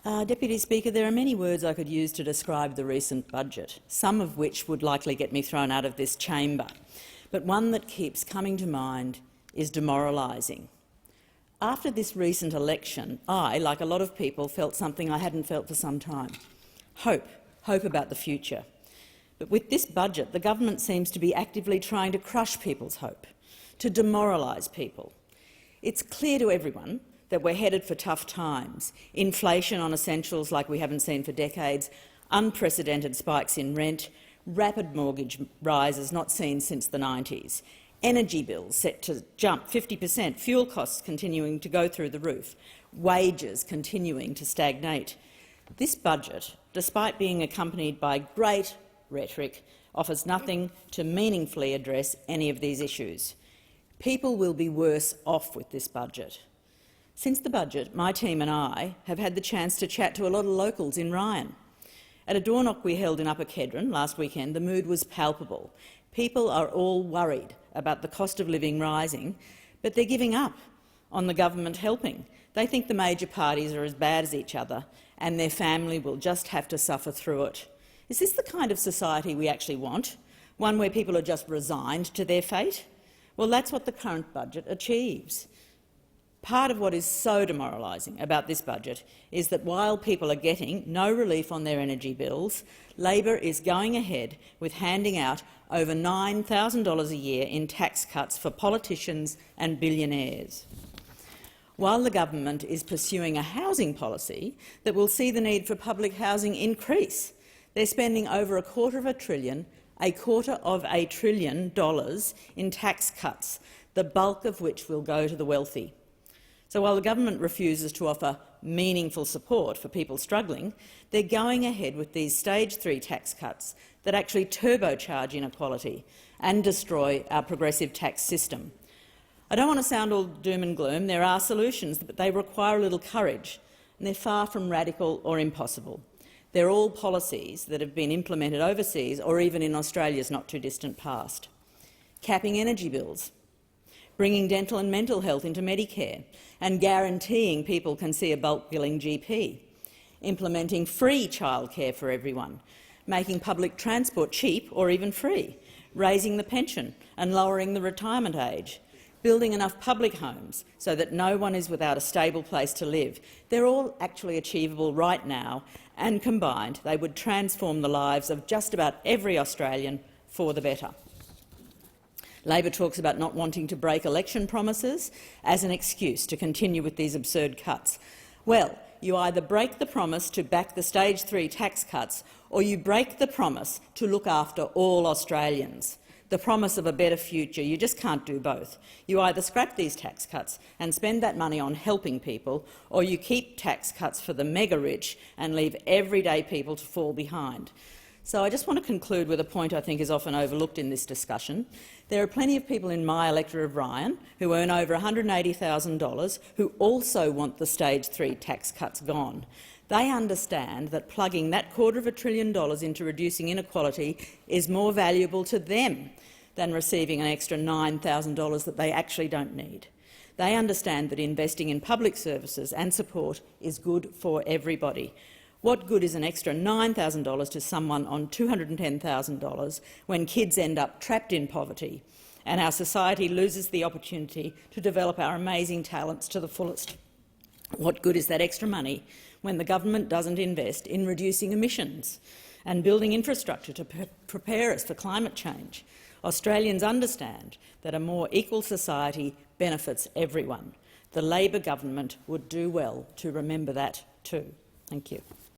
Deputy Speaker, there are many words I could use to describe the recent budget, some of which would likely get me thrown out of this chamber. But one that keeps coming to mind is demoralising. After this recent election, I, like a lot of people, felt something I hadn't felt for some time. Hope about the future. But with this budget, the government seems to be actively trying to crush people's hope, to demoralise people. It's clear to everyone that we're headed for tough times. Inflation on essentials like we haven't seen for decades, unprecedented spikes in rent, rapid mortgage rises not seen since the 90s, energy bills set to jump 50%, fuel costs continuing to go through the roof, wages continuing to stagnate. This budget, despite being accompanied by great rhetoric, offers nothing to meaningfully address any of these issues. People will be worse off with this budget. Since the budget, my team and I have had the chance to chat to a lot of locals in Ryan. At a door knock we held in Upper Kedron last weekend, the mood was palpable. People are all worried about the cost of living rising, but they're giving up on the government helping. They think the major parties are as bad as each other and their family will just have to suffer through it. Is this the kind of society we actually want? One where people are just resigned to their fate? Well, that's what the current budget achieves. Part of what is so demoralising about this budget is that while people are getting no relief on their energy bills, Labor is going ahead with handing out over $9,000 a year in tax cuts for politicians and billionaires. While the government is pursuing a housing policy that will see the need for public housing increase, they're spending over $250 billion in tax cuts, the bulk of which will go to the wealthy. So while the government refuses to offer meaningful support for people struggling, they're going ahead with these Stage 3 tax cuts that actually turbocharge inequality and destroy our progressive tax system. I don't want to sound all doom and gloom. There are solutions, but they require a little courage, and they're far from radical or impossible. They're all policies that have been implemented overseas or even in Australia's not-too-distant past. Capping energy bills, bringing dental and mental health into Medicare and guaranteeing people can see a bulk billing GP, implementing free childcare for everyone, making public transport cheap or even free, raising the pension and lowering the retirement age, building enough public homes so that no one is without a stable place to live. They're all actually achievable right now, and combined they would transform the lives of just about every Australian for the better. Labor talks about not wanting to break election promises as an excuse to continue with these absurd cuts. Well, you either break the promise to back the Stage 3 tax cuts or you break the promise to look after all Australians, the promise of a better future. You just can't do both. You either scrap these tax cuts and spend that money on helping people, or you keep tax cuts for the mega-rich and leave everyday people to fall behind. So I just want to conclude with a point I think is often overlooked in this discussion. There are plenty of people in my electorate of Ryan who earn over $180,000 who also want the Stage 3 tax cuts gone. They understand that plugging that $250 billion into reducing inequality is more valuable to them than receiving an extra $9,000 that they actually don't need. They understand that investing in public services and support is good for everybody. What good is an extra $9,000 to someone on $210,000 when kids end up trapped in poverty and our society loses the opportunity to develop our amazing talents to the fullest? What good is that extra money when the government doesn't invest in reducing emissions and building infrastructure to prepare us for climate change? Australians understand that a more equal society benefits everyone. The Labor government would do well to remember that too. Thank you.